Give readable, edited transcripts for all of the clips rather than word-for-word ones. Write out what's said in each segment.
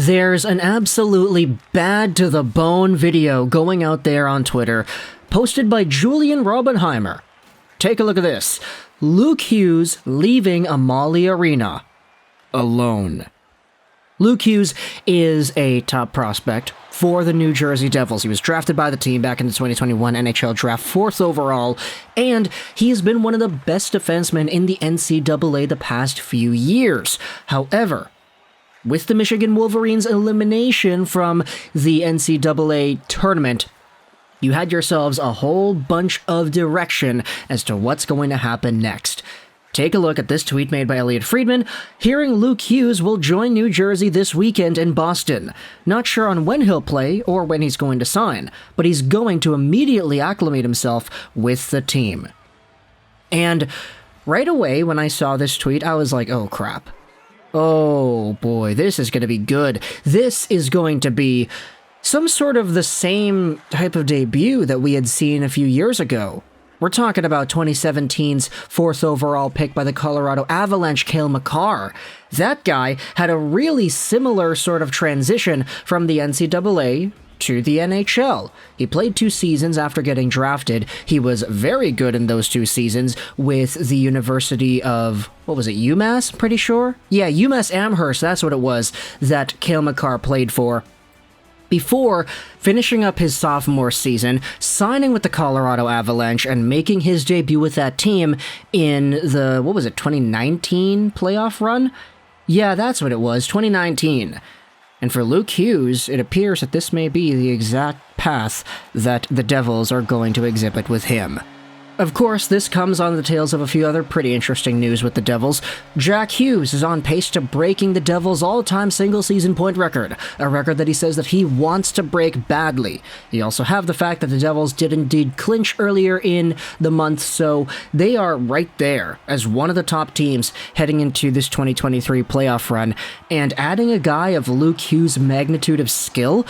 There's an absolutely bad-to-the-bone video going out there on Twitter, posted by Julian Robbenheimer. Take a look at this. Luke Hughes leaving Amalie Arena. Alone. Luke Hughes is a top prospect for the New Jersey Devils. He was drafted by the team back in the 2021 NHL Draft, 4th overall, and he has been one of the best defensemen in the NCAA the past few years. However, with the Michigan Wolverines' elimination from the NCAA tournament, you had yourselves a whole bunch of direction as to what's going to happen next. Take a look at this tweet made by Elliot Friedman. Hearing Luke Hughes will join New Jersey this weekend in Boston. Not sure on when he'll play or when he's going to sign, but he's going to immediately acclimate himself with the team. And right away when I saw this tweet, I was like, oh crap. Oh boy, this is going to be good. This is going to be some sort of the same type of debut that we had seen a few years ago. We're talking about 2017's 4th overall pick by the Colorado Avalanche, Cale Makar. That guy had a really similar sort of transition from the NCAA to the NHL. He played 2 seasons after getting drafted. He was very good in those 2 seasons with the University of, what was it, UMass, pretty sure? Yeah, UMass Amherst, that's what it was, that Cale Makar played for, before finishing up his sophomore season, signing with the Colorado Avalanche, and making his debut with that team in the, 2019 playoff run? Yeah, that's what it was, 2019. And for Luke Hughes, it appears that this may be the exact path that the Devils are going to exhibit with him. Of course, this comes on the tails of a few other pretty interesting news with the Devils. Jack Hughes is on pace to breaking the Devils' all-time single-season point record, a record that he says that he wants to break badly. You also have the fact that the Devils did indeed clinch earlier in the month, so they are right there as one of the top teams heading into this 2023 playoff run, and adding a guy of Luke Hughes' magnitude of skill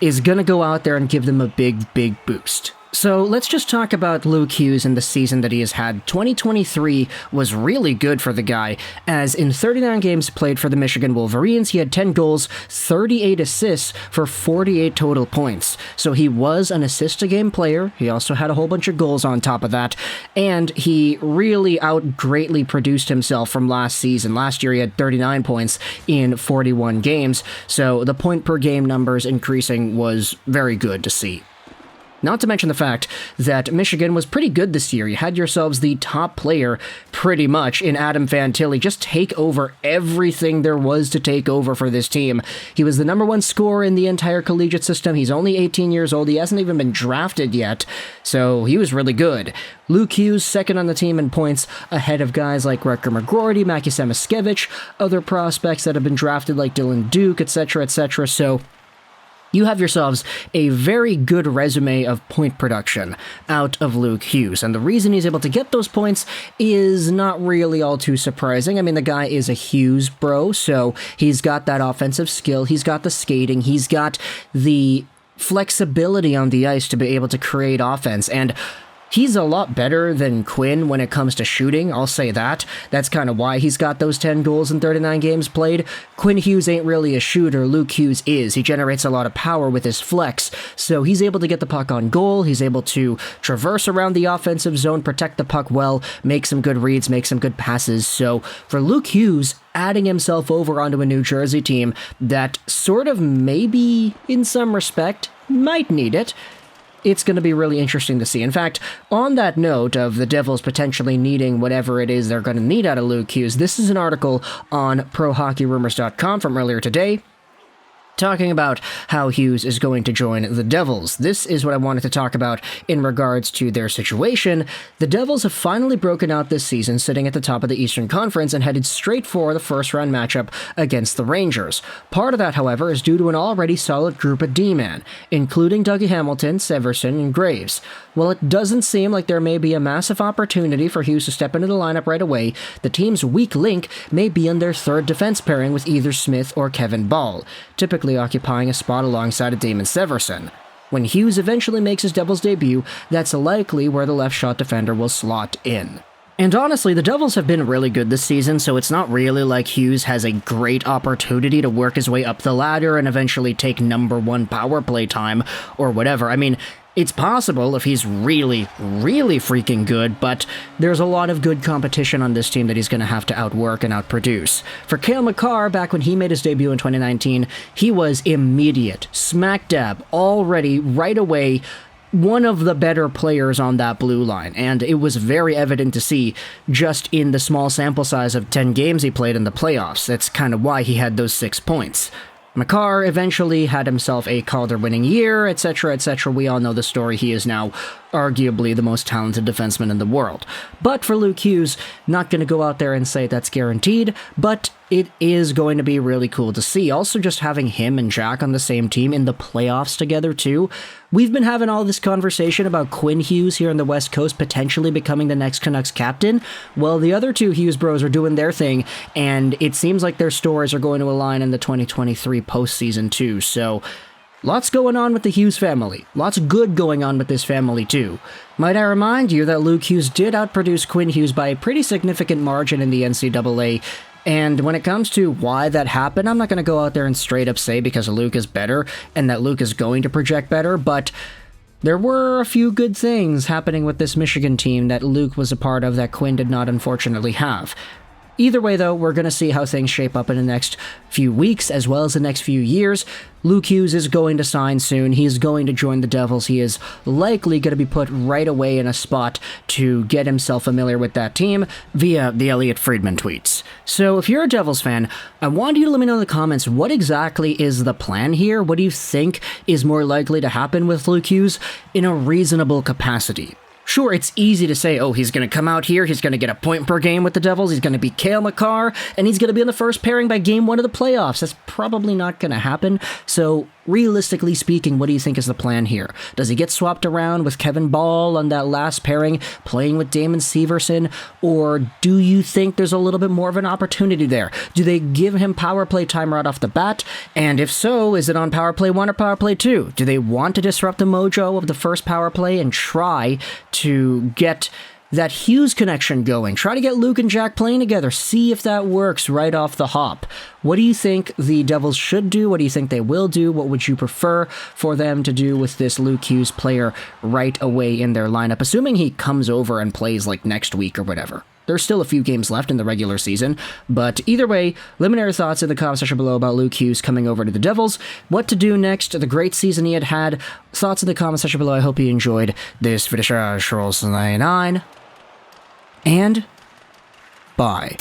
is going to go out there and give them a big boost. So let's just talk about Luke Hughes and the season that he has had. 2023 was really good for the guy, as in 39 games played for the Michigan Wolverines, he had 10 goals, 38 assists for 48 total points. So he was an assist-a-game player. He also had a whole bunch of goals on top of that, and he really greatly produced himself from last season. Last year he had 39 points in 41 games, so the point-per-game numbers increasing was very good to see. Not to mention the fact that Michigan was pretty good this year. You had yourselves the top player, pretty much, in Adam Fantilli just take over everything there was to take over for this team. He was the #1 scorer in the entire collegiate system. He's only 18 years old. He hasn't even been drafted yet, so he was really good. Luke Hughes, second on the team in points, ahead of guys like Rutger McGroarty, Mackie Samoskevich, other prospects that have been drafted like Dylan Duke, etc., so you have yourselves a very good resume of point production out of Luke Hughes, and the reason he's able to get those points is not really all too surprising. I mean, the guy is a Hughes bro, so he's got that offensive skill, he's got the skating, he's got the flexibility on the ice to be able to create offense, and he's a lot better than Quinn when it comes to shooting, I'll say that. That's kind of why he's got those 10 goals in 39 games played. Quinn Hughes ain't really a shooter, Luke Hughes is. He generates a lot of power with his flex, so he's able to get the puck on goal, he's able to traverse around the offensive zone, protect the puck well, make some good reads, make some good passes. So for Luke Hughes, adding himself over onto a New Jersey team that sort of maybe, in some respect, might need it, it's going to be really interesting to see. In fact, on that note of the Devils potentially needing whatever it is they're going to need out of Luke Hughes, this is an article on ProHockeyRumors.com from earlier today, talking about how Hughes is going to join the Devils. This is what I wanted to talk about in regards to their situation. The Devils have finally broken out this season, sitting at the top of the Eastern Conference and headed straight for the first-round matchup against the Rangers. Part of that, however, is due to an already solid group of D-man, including Dougie Hamilton, Severson, and Graves. While it doesn't seem like there may be a massive opportunity for Hughes to step into the lineup right away, the team's weak link may be in their third defense pairing with either Smith or Kevin Ball, typically occupying a spot alongside of Damon Severson. When Hughes eventually makes his Devils debut, that's likely where the left shot defender will slot in. And honestly, the Devils have been really good this season, so it's not really like Hughes has a great opportunity to work his way up the ladder and eventually take #1 power play time or whatever. I mean, it's possible if he's really, really freaking good, but there's a lot of good competition on this team that he's going to have to outwork and outproduce. For Cale Makar, back when he made his debut in 2019, he was immediate, smack dab, already, right away, one of the better players on that blue line, and it was very evident to see just in the small sample size of 10 games he played in the playoffs. That's kind of why he had those 6 points. Makar eventually had himself a Calder-winning year, etc., etc. We all know the story. He is now arguably the most talented defenseman in the world. But for Luke Hughes, not going to go out there and say that's guaranteed, but it is going to be really cool to see. Also, just having him and Jack on the same team in the playoffs together, too. We've been having all this conversation about Quinn Hughes here on the West Coast potentially becoming the next Canucks captain. Well, the other two Hughes bros are doing their thing, and it seems like their stories are going to align in the 2023 postseason, too. So, lots going on with the Hughes family. Lots of good going on with this family, too. Might I remind you that Luke Hughes did outproduce Quinn Hughes by a pretty significant margin in the NCAA. And when it comes to why that happened, I'm not going to go out there and straight up say because Luke is better and that Luke is going to project better, but there were a few good things happening with this Michigan team that Luke was a part of that Quinn did not unfortunately have. Either way, though, we're going to see how things shape up in the next few weeks as well as the next few years. Luke Hughes is going to sign soon. He is going to join the Devils. He is likely going to be put right away in a spot to get himself familiar with that team via the Elliot Friedman tweets. So if you're a Devils fan, I want you to let me know in the comments what exactly is the plan here. What do you think is more likely to happen with Luke Hughes in a reasonable capacity? Sure, it's easy to say, oh, he's going to come out here, he's going to get a point per game with the Devils, he's going to be Cale Makar, and he's going to be in the first pairing by game 1 of the playoffs. That's probably not going to happen. So, realistically speaking, what do you think is the plan here? Does he get swapped around with Kevin Ball on that last pairing, playing with Damon Severson? Or do you think there's a little bit more of an opportunity there? Do they give him power play time right off the bat? And if so, is it on power play 1 or power play 2? Do they want to disrupt the mojo of the first power play and try to get that Hughes connection going? Try to get Luke and Jack playing together. See if that works right off the hop. What do you think the Devils should do? What do you think they will do? What would you prefer for them to do with this Luke Hughes player right away in their lineup, assuming he comes over and plays like next week or whatever? There's still a few games left in the regular season, but either way, let me know your thoughts in the comment section below about Luke Hughes coming over to the Devils, what to do next, the great season he had. Thoughts in the comment section below. I hope you enjoyed this video. And bye.